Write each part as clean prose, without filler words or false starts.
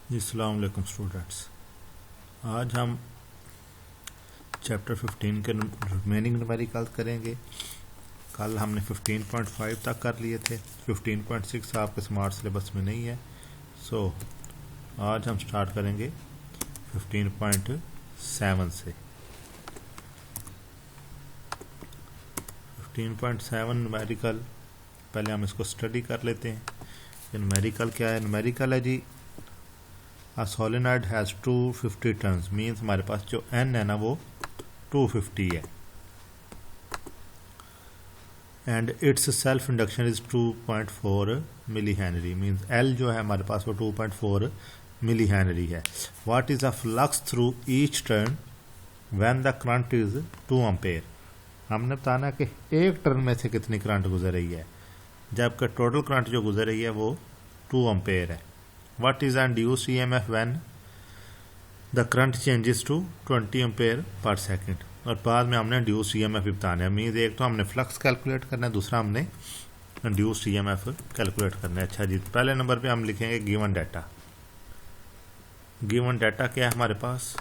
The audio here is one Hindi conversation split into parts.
जी अस्सलाम वालेकुम स्टूडेंट्स। आज हम चैप्टर 15 के रिमेनिंग न्यूमेरिकल करेंगे। कल हमने 15.5 तक कर लिए थे। 15.6 आपके स्मार्ट सिलेबस में नहीं है, सो आज हम स्टार्ट करेंगे 15.7 से। 15.7 न्यूमेरिकल, पहले हम इसको स्टडी कर लेते हैं। न्यूमेरिकल क्या है? न्यूमेरिकल है जी, A solenoid has 250 turns, means हमारे पास जो n है ना वो 250 है, and it's self induction is 2.4 milli henry, means L जो है हमारे पास वो 2.4 मिली हेनरी है। What is the flux through each turn when the current is 2 ampere. हमने बताना कि एक टर्न में से कितनी करंट गुजर रही है, जबकि टोटल करंट जो गुजर रही है वो 2 एम्पेयर है। What is induced EMF when the current changes to 20 ampere पर सेकेंड। और बाद में हमने इंड्यूस्ड EMF भी बताना है। मीन्स एक तो हमने फ्लक्स कैलकुलेट करना है, दूसरा हमने इंड्यूस्ड EMF कैलकुलेट करना है। अच्छा जी, पहले नंबर पे हम लिखेंगे गिवन डाटा। गिवन डाटा क्या है हमारे पास?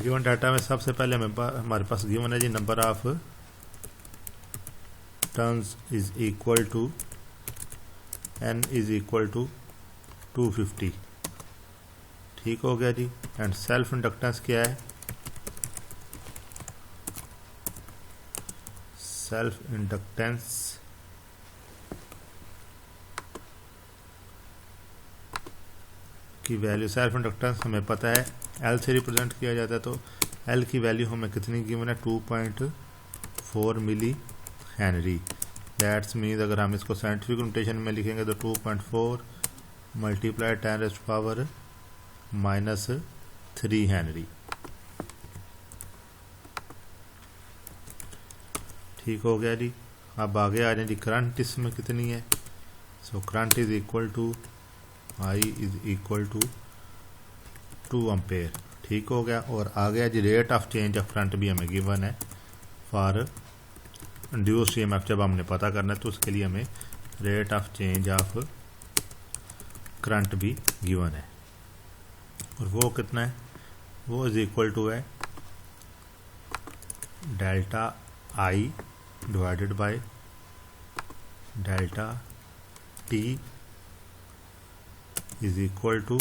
गिवन डाटा में सबसे पहले हमारे पास गिवन है जी, number of turns is equal to n is equal to 250। ठीक हो गया जी। एंड सेल्फ इंडक्टेंस क्या है? सेल्फ इंडक्टेंस की वैल्यू, सेल्फ इंडक्टेंस हमें पता है L से रिप्रेजेंट किया जाता है, तो L की वैल्यू हमें कितनी गिवन है? 2.4 मिली हेनरी। दैट्स मीन्स अगर हम इसको साइंटिफिक नोटेशन में लिखेंगे तो 2.4 मल्टीप्लाई 10⁻³ हेनरी। ठीक हो गया जी। अब आगे आ जाए जी, करंट इसमें कितनी है? So current is equal to I is equal to 2 ampere. ठीक हो गया। और आ गया जी, rate of change of current भी हमें गिवन है फॉर इंड्यूस्ड EMF। जब हमने पता करना है तो उसके लिए हमें rate of change of current भी गिवन है, और वो कितना है? वो इज इक्वल टू है delta I divided by delta T is equal to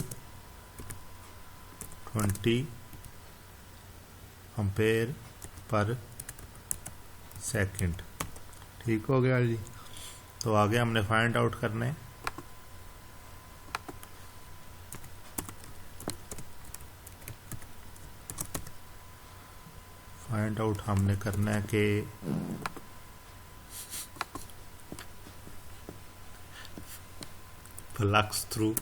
20 ampere per second. ठीक हो गया जी। तो आगे हमने फाइंड आउट करना है कि flux through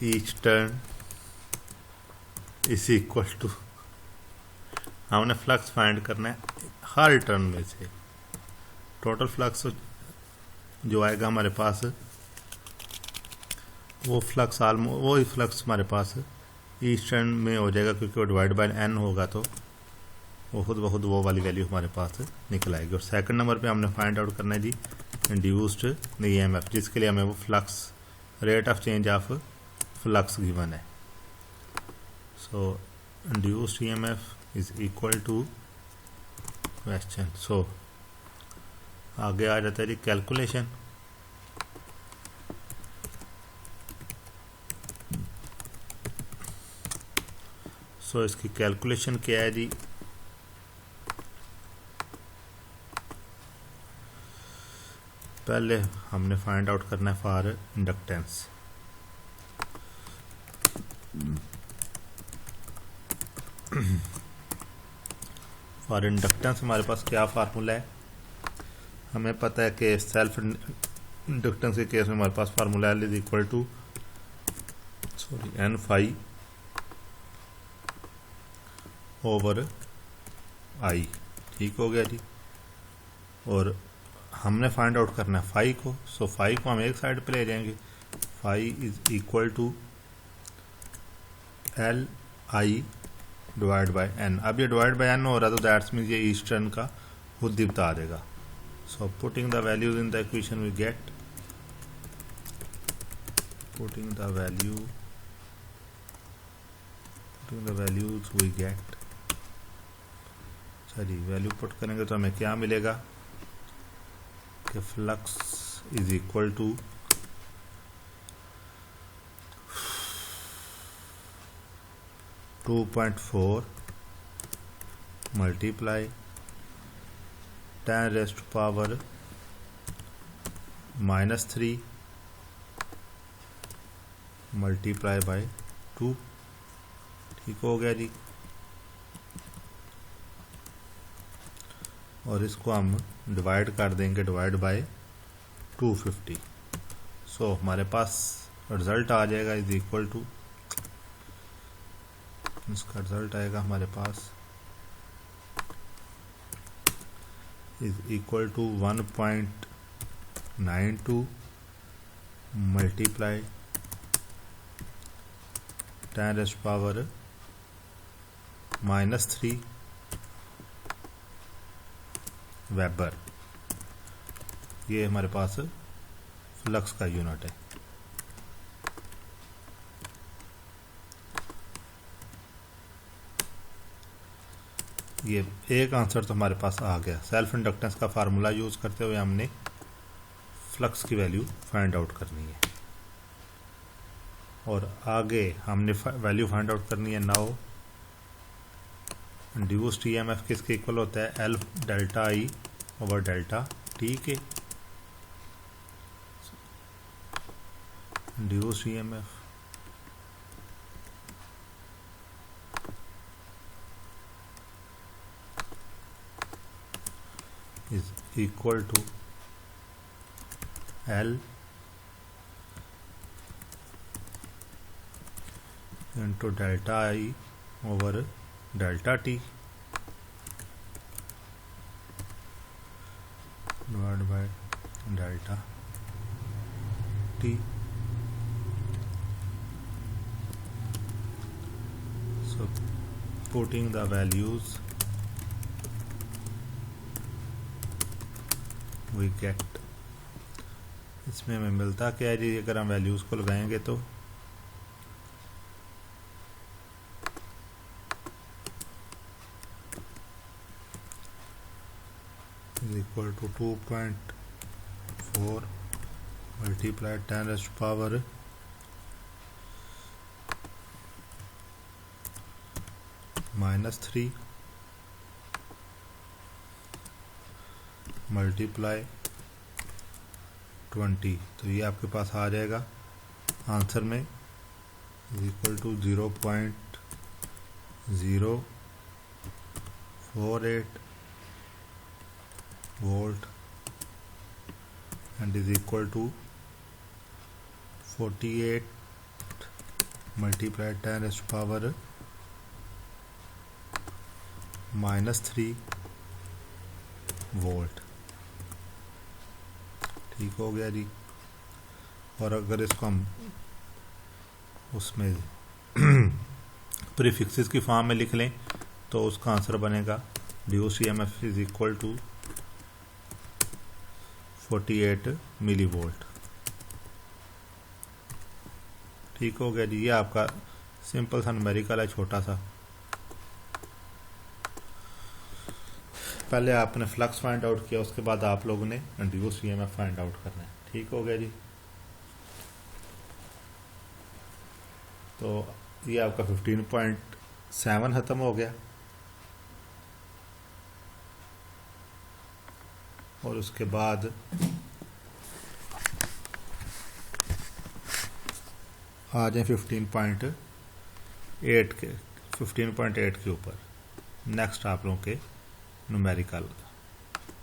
each turn is equal to, हमने फ्लक्स फाइंड करना है हर टर्न में से। टोटल फ्लक्स जो आएगा हमारे पास, वो फ्लक्स हमारे पास ईच टर्न में हो जाएगा, क्योंकि वो डिवाइड बाय n होगा, तो वो खुद ब खुद वो वाली वैल्यू हमारे पास निकल आएगी। और सेकंड नंबर पे हमने फाइंड आउट करना है जी इंड्यूस्ड EMF, जिसके लिए हमें वो flux, rate of change of flux given है। So induced EMF is equal to question। So आगे आ जाता है जी कैलकुलेशन। सो इसकी कैलकुलेशन क्या है जी? पहले हमने फाइंड आउट करना है फॉर इंडक्टेंस। फॉर इंडक्टेंस हमारे पास क्या फार्मूला है? हमें पता है कि सेल्फ इंडक्टेंस के केस में हमारे पास formula L is equal to n phi over I। ठीक हो गया जी। और हमने फाइंड आउट करना है फाई को। सो फाई को हम एक साइड पे ले जाएंगे। Phi is equal to L I divide by n। अब ये डिवाइड बाय n हो रहा है तो दैट्स मीन्स ये ईच टर्न का खुद ही बता देगा। So putting the values in the equation we get, putting the values we get, चलिए वैल्यू पुट करेंगे तो हमें क्या मिलेगा कि flux is equal to 2.4 multiply 10⁻³ -3 multiply by 2। ठीक हो गया जी। और इसको हम डिवाइड कर देंगे, डिवाइड बाय 250। सो हमारे पास रिजल्ट आ जाएगा इज इक्वल टू, इसका रिजल्ट आएगा हमारे पास is equal to 1.92 multiply 10⁻³ weber. ये हमारे पास फ्लक्स का यूनिट है। ये एक आंसर तो हमारे पास आ गया। सेल्फ इंडक्टेंस का फार्मूला यूज करते हुए हमने फ्लक्स की वैल्यू फाइंड आउट करनी है और आगे हमने वैल्यू फाइंड आउट करनी है। नाउ इंड्यूस्ड ईएमएफ किसके इक्वल होता है, L delta I over delta T के। Induced EMF is equal to L into delta I over delta T divided by delta T। So putting the values we get, इसमें हमें मिलता क्या है जी, अगर हम वैल्यूज को लगाएंगे तो is equal to 2.4 multiply 10⁻³ -3 multiply 20। तो ये आपके पास आ जाएगा आंसर में is equal to 0.048 volt and is equal to 48 multiply 10⁻³ -3 volt. ठीक हो गया जी। और अगर इसको हम उसमें प्रीफिक्सेस की फॉर्म में लिख लें तो उसका आंसर बनेगा ड्यूस EMF is equal to 48 millivolt. ठीक हो गया जी। ये आपका सिंपल सा न्यूमेरिकल है, छोटा सा। पहले आपने फ्लक्स फाइंड आउट किया, उसके बाद आप लोगों ने इंड्यूस्ड ईएमएफ फाइंड आउट करना है। ठीक हो गया जी। तो ये आपका 15.7 खत्म हो गया और उसके बाद आ जाए 15.8 के ऊपर। नेक्स्ट आप लोगों के न्यूमेरिकल,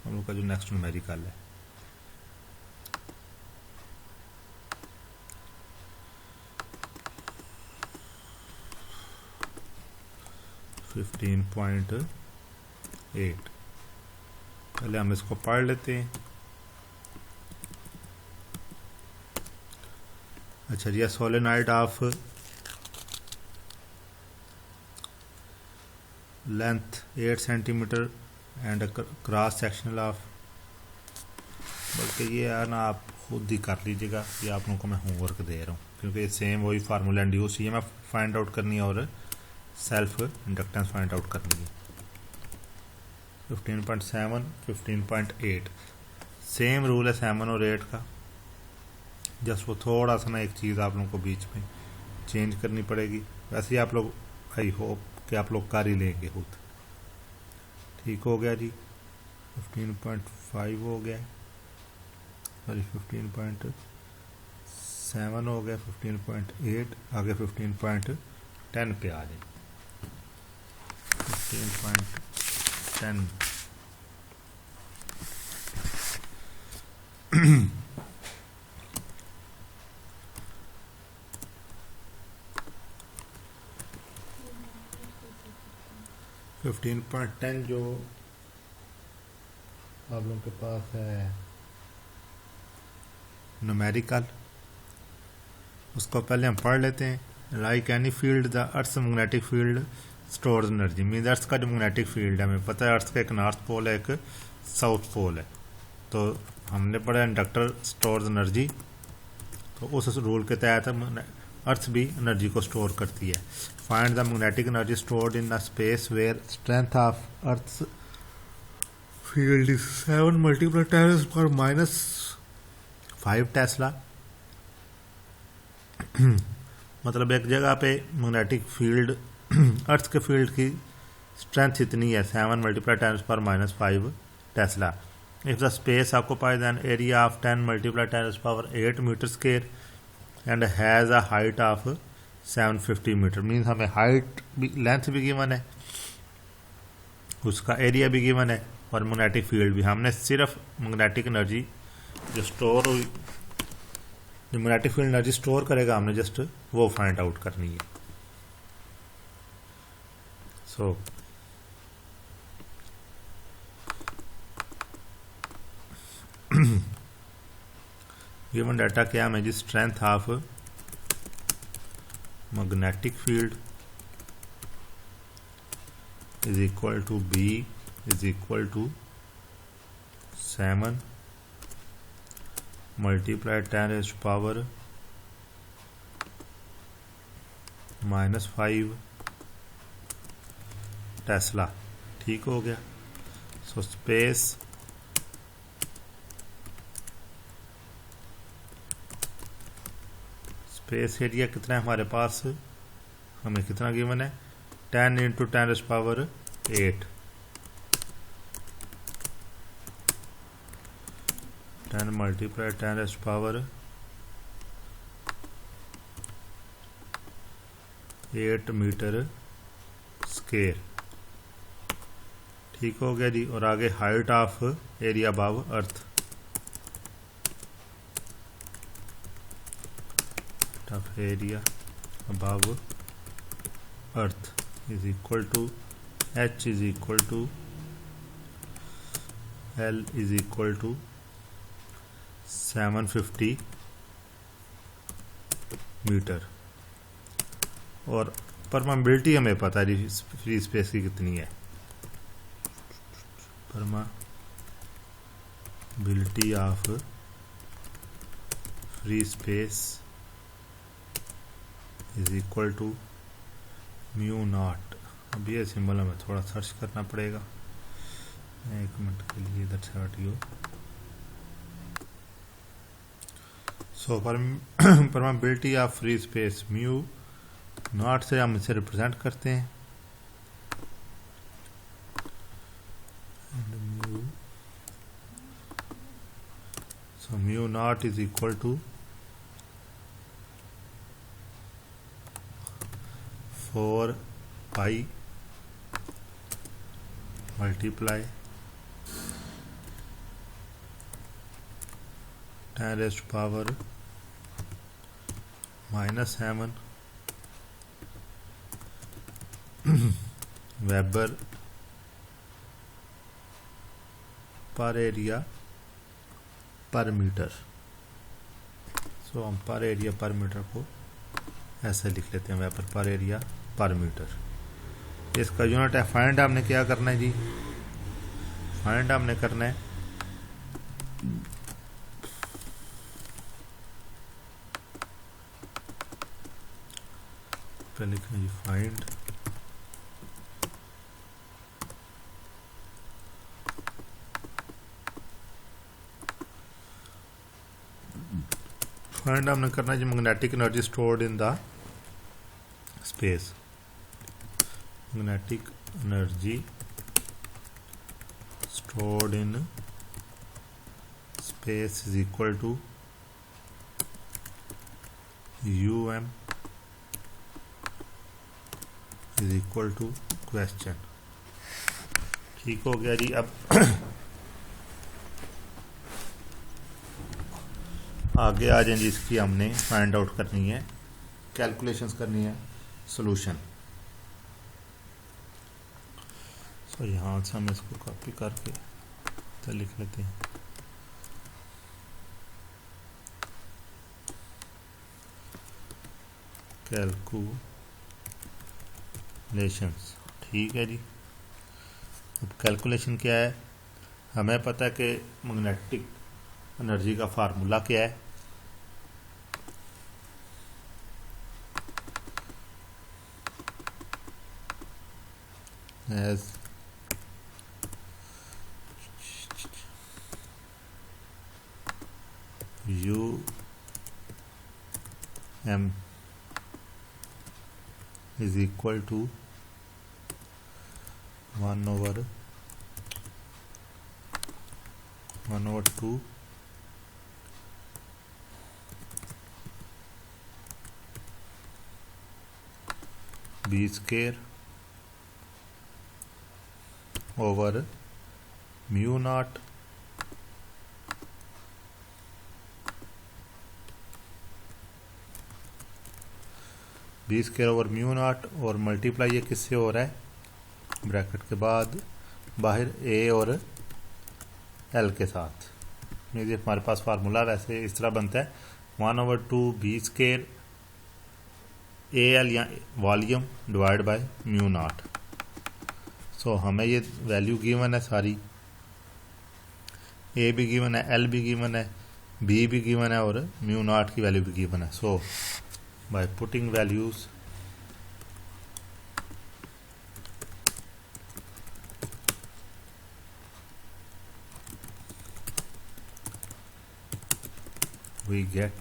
हम लोग का जो नेक्स्ट न्यूमेरिकल है (15.8). पहले हम इसको पढ़ लेते हैं। अच्छा जी, solenoid of length 8 centimetre and cross sectional of, बल्कि ये है ना आप खुद ही कर लीजिएगा, ये आप लोगों को मैं होमवर्क दे रहा हूँ क्योंकि सेम वही फार्मूला इंड्यूस ही है, मैं फाइंड आउट करनी है और सेल्फ इंडक्टेंस फाइंड आउट करनी है। 15.7 15.8 सेम रूल है 7 और 8 का, जस्ट वो थोड़ा सा ना एक चीज़ आप लोगों को बीच में चेंज करनी पड़ेगी। वैसे ही आप लोग आई होप कि आप लोग कर ही लेंगे खुद। ठीक हो गया जी, 15.5 हो गया, सॉरी 15.7 हो गया, 15.8 आगे 15.10 पे आ जाए। 15.10 15.10 जो आप लोगों के पास है न्यूमेरिकल, उसको पहले हम पढ़ लेते हैं। Like any field the earth's magnetic field stores energy, mean earth का जो मैग्नेटिक फील्ड है, हमें पता है अर्थ का एक नॉर्थ पोल है एक साउथ पोल है, तो हमने पढ़ा इंडक्टर स्टोर्स एनर्जी, तो उस रूल के तहत अर्थ भी एनर्जी को स्टोर करती है। Find the magnetic energy stored in the space where strength of earth's field is 7 × 10⁻⁵ tesla. मतलब एक जगह पे मैग्नेटिक फील्ड अर्थ के फील्ड की स्ट्रेंथ इतनी है 7 × 10⁻⁵ tesla. If the space occupies an area of 10 × 10⁸ metre square and has a height of 750 metre, means हमें हाइट भी, लेंथ भी गिवन है, उसका एरिया भी गिवन है और मैग्नेटिक फील्ड भी। हमने सिर्फ मैग्नेटिक एनर्जी जो स्टोर हुई, जो मैग्नेटिक फील्ड एनर्जी स्टोर करेगा, हमने जस्ट वो फाइंड आउट करनी है। सो गिवन डाटा क्या है जी, strength of magnetic field is equal to B is equal to 7 × 10⁻⁻⁵ tesla. ठीक हो गया। सो स्पेस एरिया कितना है हमारे पास, हमें कितना गिवन है 10 × 10⁸ 8, 10 × 10⁸ मीटर स्क्वायर। ठीक हो गया जी। और आगे height of area above earth, of area above earth is equal to H is equal to L is equal to 750 metre. और परमेबिलिटी हमें पता है फ्री स्पेस की कितनी है, permeability of free space is equal to μ0। अब ये सिंबल हमें थोड़ा सर्च करना पड़ेगा, एक मिनट के लिए इधर से हटियो। So permeability of free space μ0 से हम इसे रिप्रेजेंट करते हैं, so μ0 is equal to 4 pi multiply 10⁻⁻7 weber per area per metre. So हम पर एरिया पर मीटर को ऐसे लिख लेते हैं, weber per area per metre. इसका यूनिट है फाइंड। हमने क्या करना है जी, फाइंड हमने करना है पे लिखना जी फाइंड फाइंड हमने करना है जी magnetic energy stored in the space. Magnetic energy stored in space is equal to um is equal to question। ठीक हो गया जी। अब आगे आ जाए जी, इसकी हमने फाइंड आउट करनी है, कैलकुलेशंस करनी है, सॉल्यूशन। तो यहाँ से हम इसको कॉपी करके तो लिख लेते हैं कैलकुलेशंस। ठीक है जी। अब कैलकुलेशन क्या है, हमें पता है कि मैग्नेटिक एनर्जी का फार्मूला क्या है, as m is equal to 1 over 2 b square over mu naught B square over mu naught, और मल्टीप्लाई ये किससे हो रहा है, ब्रैकेट के बाद बाहर ए और एल के साथ। ये हमारे पास फार्मूला वैसे इस तरह बनता है 1/2 बी स्क्वायर ए एल या volume divide by mu naught. So हमें ये वैल्यू गिवन है सारी, ए भी गिवन है, एल भी गिवन है, बी भी गिवन है और म्यू नॉट की वैल्यू भी गिवन है। सो by putting values we get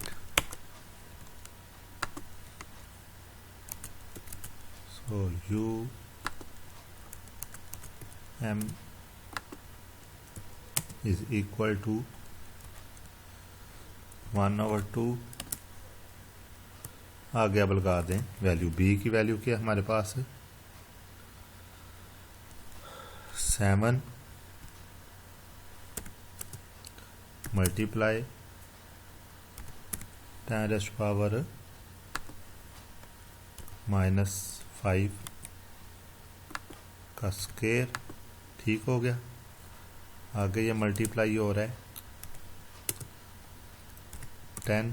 so m is equal to 1/2। आगे अब लगा दें वैल्यू, बी की वैल्यू क्या है हमारे पास 7 मल्टीप्लाई 10⁻⁻5 का स्क्वायर। ठीक हो गया। आगे ये मल्टीप्लाई हो रहा है 10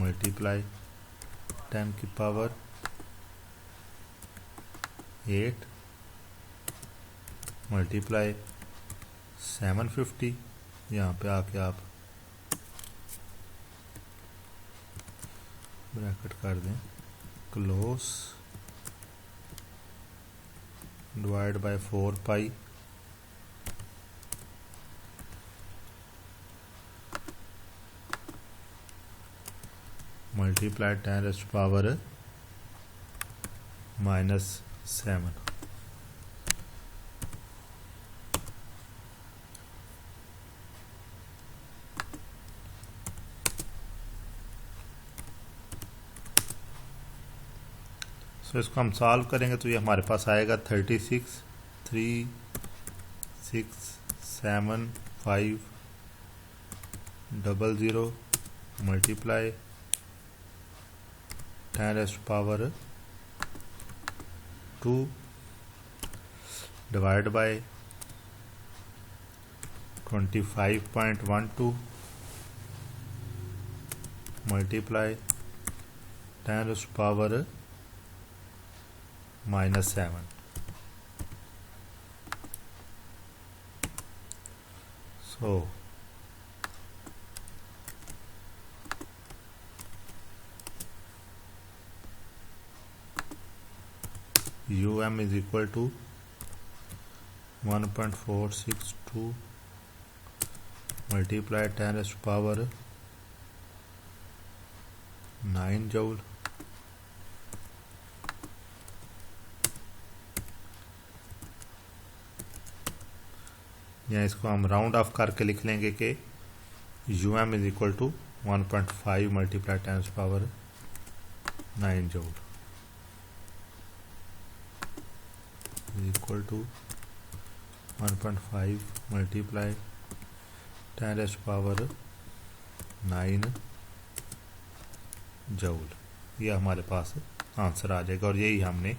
मल्टीप्लाई 10 की पावर 8 मल्टीप्लाई 750। यहाँ पे आके आप ब्रैकेट कर दें, close divide by 4 pi multiply 10⁻⁻7। सो इसको हम सॉल्व करेंगे तो ये हमारे पास आएगा 36 3 6 7 5 00 multiply 10⁻² divide by 25.12 multiply 10⁻⁻7। So um is equal to 1.462 multiply 10 raised to power 9 joule या इसको हम राउंड ऑफ करके लिख लेंगे कि U M is equal to 1.5 multiply 10 raised to power 9 joule is equal to 1.5 multiply 10 raised to power 9 joule। ये हमारे पास आंसर आ जाएगा और यही हमने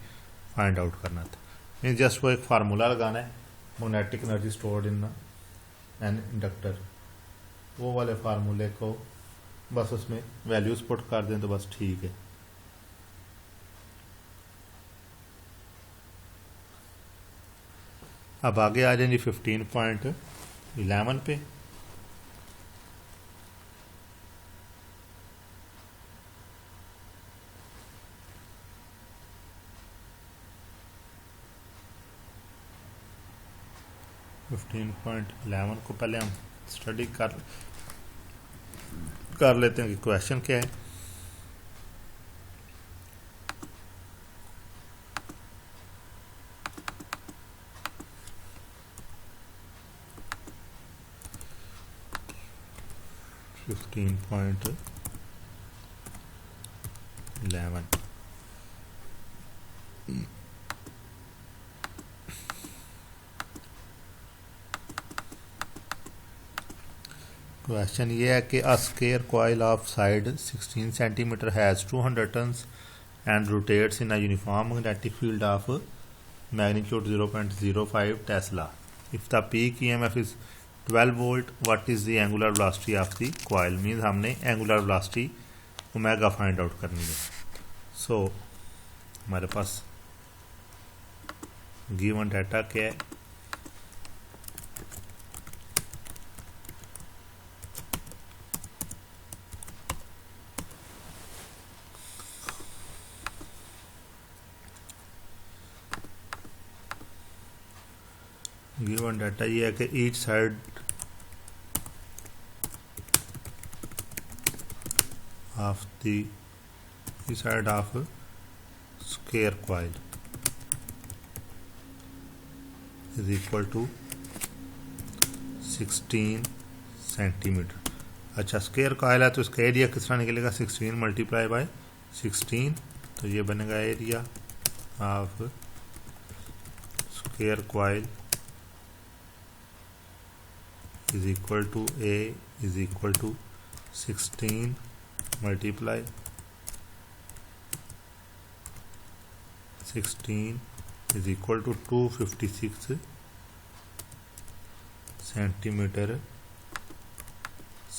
फाइंड आउट करना था। मीन्स जस्ट वो एक फार्मूला लगाना है, magnetic energy stored in an inductor, वो वाले फार्मूले को बस उसमें वैल्यूज पुट कर दें तो बस ठीक है। अब आगे आ जाएंगे 15.11 पे। को पहले हम स्टडी कर लेते हैं कि क्वेश्चन क्या है। क्वेश्चन ये है कि a square coil of side 16 centimetre has 200 turns and rotates in a uniform magnetic field of magnitude 0.05 tesla. If the peak EMF is 12 volt, what is the angular velocity of the coil. Means हमने angular velocity omega find out करनी है। सो हमारे पास गिवन डाटा क्या है, गिवन डाटा ये है कि each side of the side of square coil is equal to 16 centimetre. अच्छा, स्क्वायर कॉइल है तो इसका एरिया किस तरह निकलेगा, 16 मल्टीप्लाई बाय 16, तो ये बनेगा area of square coil is equal to A is equal to 16 multiply 16 is equal to 256 centimeter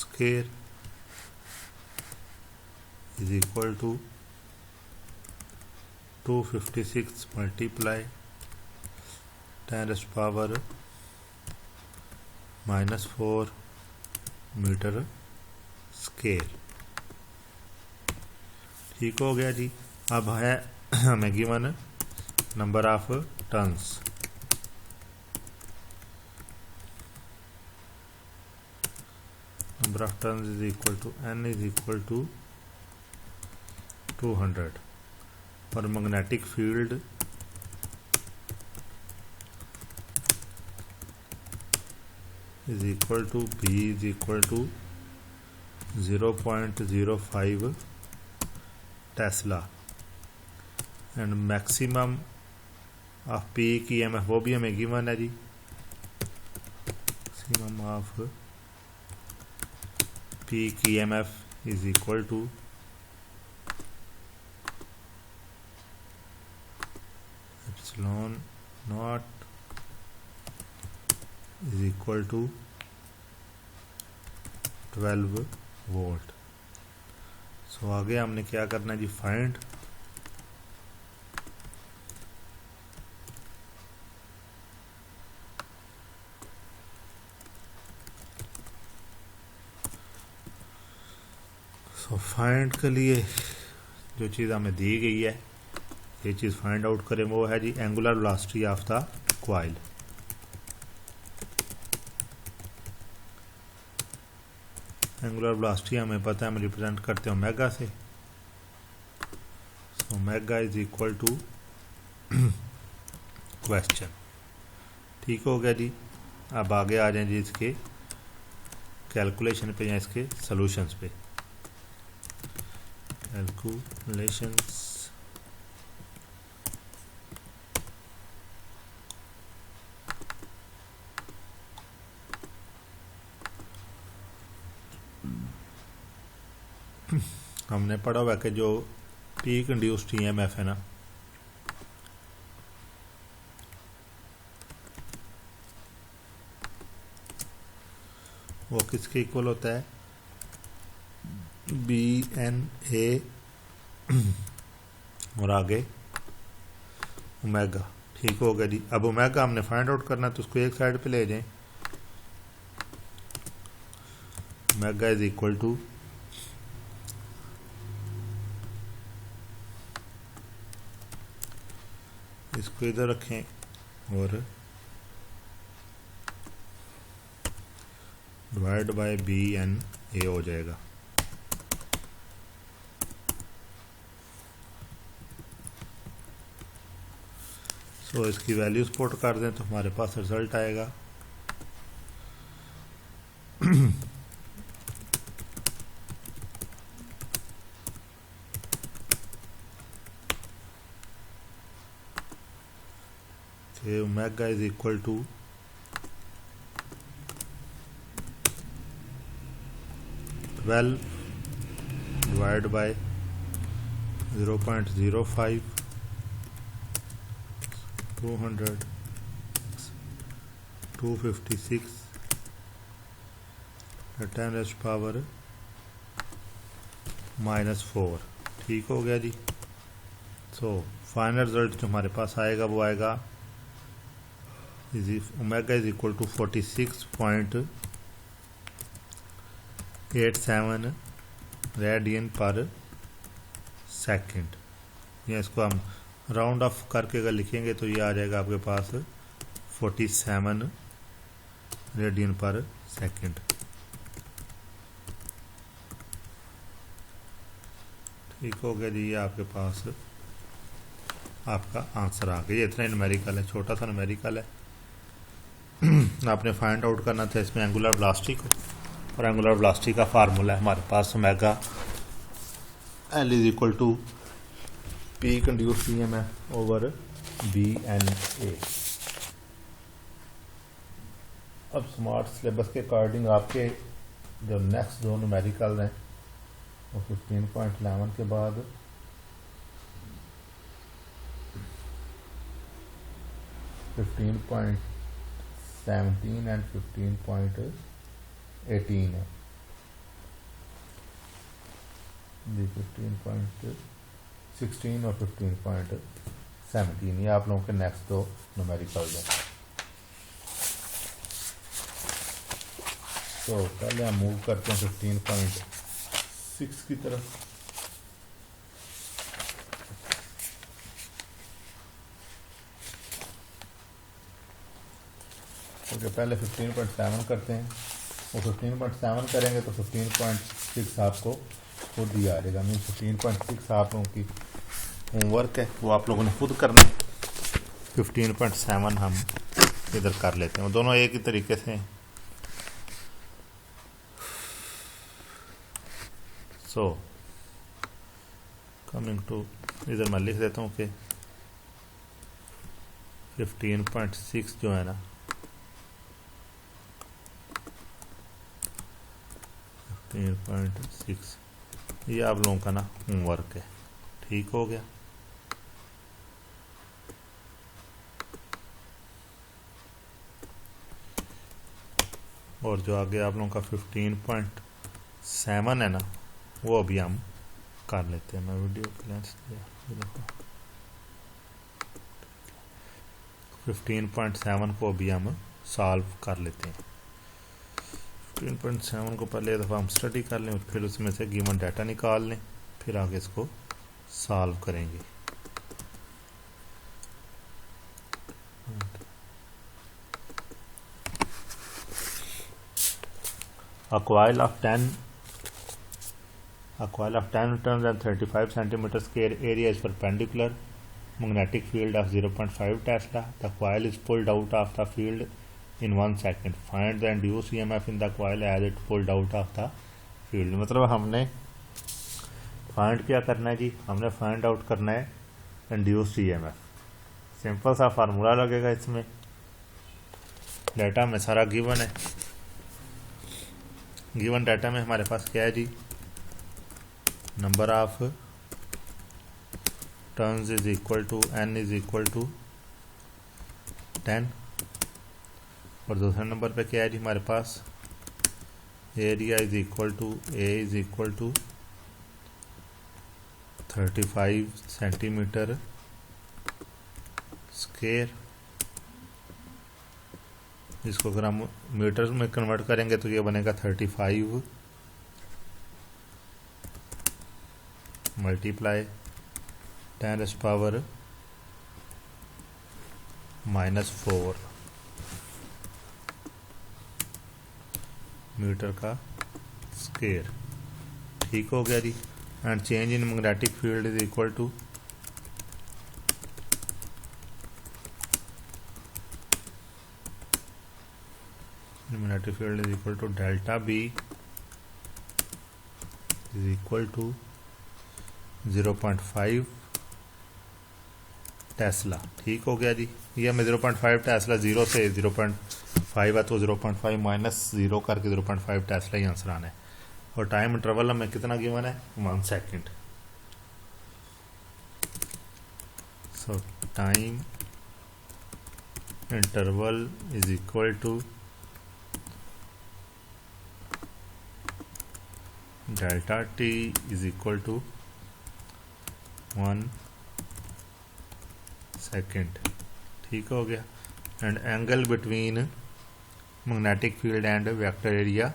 square is equal to 256 multiply 10 raised to power -4 metre square. ठीक हो गया जी। अब है हमें given number of turns. Number of turns is equal to n is equal to 200 और magnetic field is equal to B is equal to 0.05 tesla and maximum of peak EMF वो भी हमें गिवन है जी। Maximum of peak EMF is equal to epsilon naught is equal to 12 volt. So आगे हमने क्या करना है जी, फाइंड सो फाइंड के लिए जो चीज़ हमें दी गई है, ये चीज़ फाइंड आउट करें, वो है जी angular velocity of the coil. Angular velocity हमें पता है, हम रिप्रेजेंट करते हैं ओमेगा से। So omega is equal to question. ठीक हो गया जी। अब आगे आ जाएं जी इसके कैलकुलेशन पे या इसके सॉल्यूशंस पे। कैलकुलेशंस, हमने पढ़ा हुआ है कि जो पीक इंड्यूस्ड ईएमएफ है ना, वो किसके इक्वल होता है, बी एन ए और आगे ओमेगा। ठीक हो गया जी। अब ओमेगा हमने फाइंड आउट करना है, तो उसको एक साइड पे ले जाएं। ओमेगा इज इक्वल टू इसको इधर रखें और divide by B N A हो जाएगा। सो इसकी वैल्यूज पुट कर दें तो हमारे पास रिजल्ट आएगा। Omega is equal to 12 divide by 0.05 200 256 10⁻⁻⁻⁴। ठीक हो गया जी। सो फाइनल रिजल्ट जो हमारे पास आएगा वो आएगा omega is equal to 46.87 radian per second. या इसको हम राउंड ऑफ करके अगर लिखेंगे तो ये आ जाएगा आपके पास 47 रेडियन पर सेकंड। ठीक हो गया जी। ये आपके पास आपका आंसर आ गया। ये इतना न्यूमेरिकल है, छोटा सा न्यूमेरिकल है। आपने फाइंड आउट करना था इसमें एंगुलर वेलोसिटी को, और एंगुलर वेलोसिटी का फार्मूला है हमारे पास omega L is equal to peak induced EMF over B N A. अब स्मार्ट सिलेबस के अकॉर्डिंग आपके जो नेक्स्ट दो न्यूमेरिकल हैं वो 15.11 के बाद 15.17 एंड 15.18 है जी। 15.16 और 15.17 ये आप लोगों के नेक्स्ट दो न्यूमेरिकल हैं। तो पहले हम मूव करते हैं 15.6 की तरफ। ओके, पहले 15.7 करते हैं। वो 15.7 करेंगे तो 15.6 आपको खुद ही आ जाएगा। मीन 15.6 आप लोगों की होमवर्क है, वो आप लोगों ने खुद करना है। 15.7 हम इधर कर लेते हैं, वो दोनों एक ही तरीके से। सो कमिंग टू, इधर मैं लिख देता हूँ कि 15.6 जो है ना, 15.6 ये आप लोगों का ना होमवर्क है। ठीक हो गया। और जो आगे आप लोगों का 15.7 है ना, वो अभी हम कर लेते हैं। मैं वीडियो की लेंस दिया, 15.7 को अभी हम सॉल्व कर लेते हैं। 15.7 को पहले दफ़ा हम स्टडी कर लें, फिर उसमें से गिवन डाटा निकाल लें, फिर आगे इसको सॉल्व करेंगे। A coil of 10 returns and 35 centimeter square area is perpendicular. Magnetic field of 0.5 Tesla. The coil is pulled out of the field in 1 second. Find the induced EMF in the coil as it pulled out of the field. मतलब हमने फाइंड क्या करना है जी, हमने फाइंड आउट करना है इंड्यूस्ड EMF। सिंपल सा फार्मूला लगेगा इसमें, डाटा में सारा गिवन है। गिवन डाटा में हमारे पास क्या है जी, number of turns is equal to n is equal to 10, और दूसरे नंबर पे क्या है जी हमारे पास, area is equal to a is equal to 35 centimetre square. इसको अगर हम मीटर में कन्वर्ट करेंगे तो ये बनेगा 35 मल्टीप्लाई 10⁻⁻⁴ मीटर का स्क्वायर। ठीक हो गया जी। And change in magnetic field is equal to magnetic field is equal to delta B is equal to 0.5 Tesla. ठीक हो गया जी। ये हमें 0.5 टेस्ला, 0 से 0.5 है तो 0.5 माइनस 0 करके 0.5 टेस्ला ही आंसर आना है। और टाइम इंटरवल हमें कितना गिवन है, 1 second. So time interval is equal to delta T is equal to 1 second. ठीक हो गया। And angle between magnetic field and vector area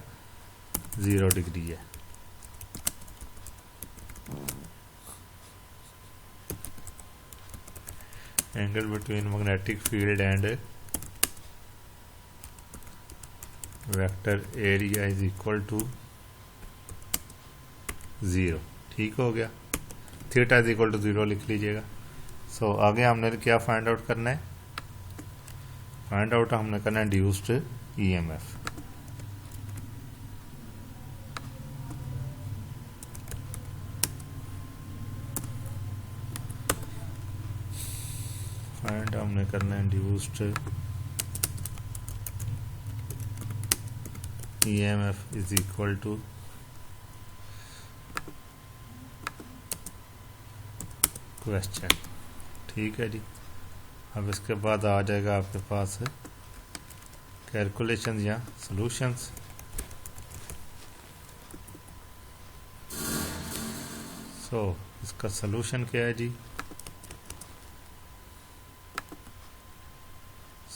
0 degree है। Angle between magnetic field and vector area is equal to 0। ठीक हो गया। थीटा इज इक्वल टू 0 लिख लीजिएगा। सो आगे हमने क्या फाइंड आउट करना है, फाइंड आउट हमने करना है इंड्यूस्ड EMF। फाइंड हमने करना है induced EMF is equal to question. ठीक है जी। अब इसके बाद आ जाएगा आपके पास कैलकुलेशन या सॉल्यूशंस। सो इसका सॉल्यूशन क्या है जी,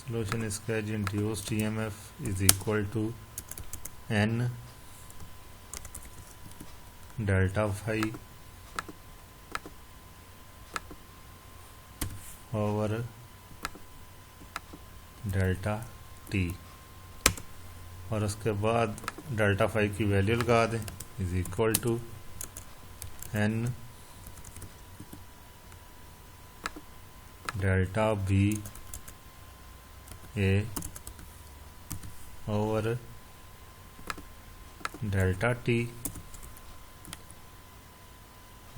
सॉल्यूशन इसका है जी induced EMF is equal to n delta phi over delta T, और उसके बाद डेल्टा फाई की वैल्यू लगा दें, is equal to n delta B A over delta T,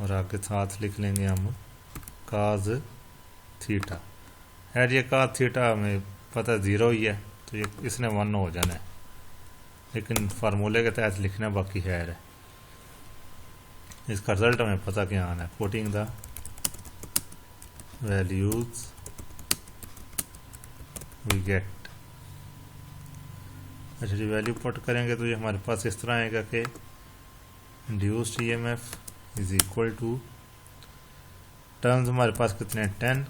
और आगे साथ लिख लेंगे हम काज थीटा। यार ये काज थीटा हमें पता 0 ही है तो ये इसने 1 हो जाना है, लेकिन फार्मूले के तहत लिखना बाकी है। इसका रिजल्ट हमें पता क्या आना है, putting the values we get. अच्छा जी, वैल्यू पुट करेंगे तो ये हमारे पास इस तरह आएगा कि induced EMF is equal to terms हमारे पास कितने हैं 10,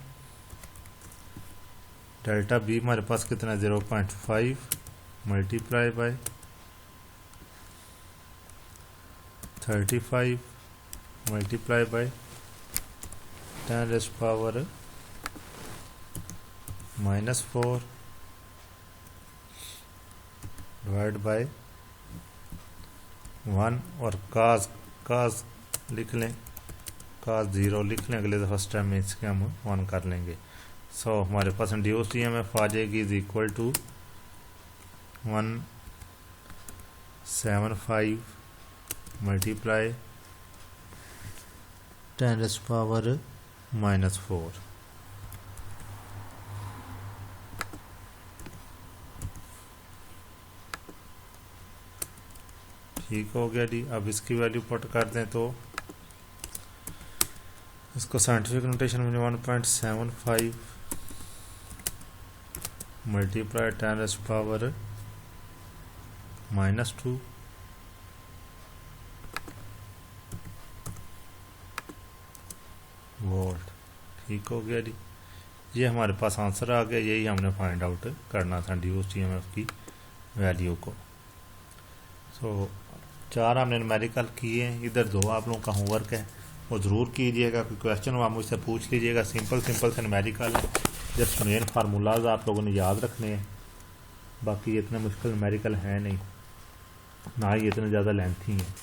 डेल्टा बी हमारे पास कितना 0.5 multiply by 35 multiply by 10 raise power -4 divide by 1 और काज लिख लें, काज 0 लिख लें, अगले दफ़ा स्टेप में इसके हम 1 कर लेंगे। सो हमारे पास इंड्यूस्ड ईएमएफ आ जाएगी is equal to 175 multiply 10 raise power -4। ठीक हो गया जी। अब इसकी वैल्यू पुट कर दें तो इसको साइंटिफिक नोटेशन में 1.75 मल्टीप्लाई 10 रेज़ पावर -2 वोल्ट। ठीक हो गया जी। ये हमारे पास आंसर आ गया, यही हमने फाइंड आउट करना था इंड्यूस्ड ईएमएफ की वैल्यू को। सो 4 हमने न्यूमेरिकल किए हैं, इधर 2 आप लोगों का होमवर्क है, वो ज़रूर कीजिएगा। कोई क्वेश्चन हो आप मुझसे पूछ लीजिएगा, सिंपल से न्यूमेरिकल है, जस्ट मेन फार्मूलाज आप लोगों ने याद रखने हैं। बाकी ये इतने मुश्किल न्यूमेरिकल हैं नहीं, ना ही इतने ज़्यादा लेंथी हैं,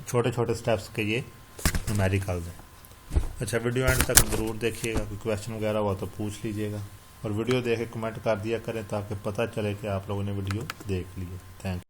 छोटे छोटे स्टेप्स के ये न्यूमेरिकल्स हैं। अच्छा, वीडियो एंड तक ज़रूर देखिएगा, कोई क्वेश्चन वगैरह हुआ तो पूछ लीजिएगा, और वीडियो देख के कमेंट कर दिया करें ताकि पता चले कि आप लोगों ने वीडियो देख ली है। Thank you.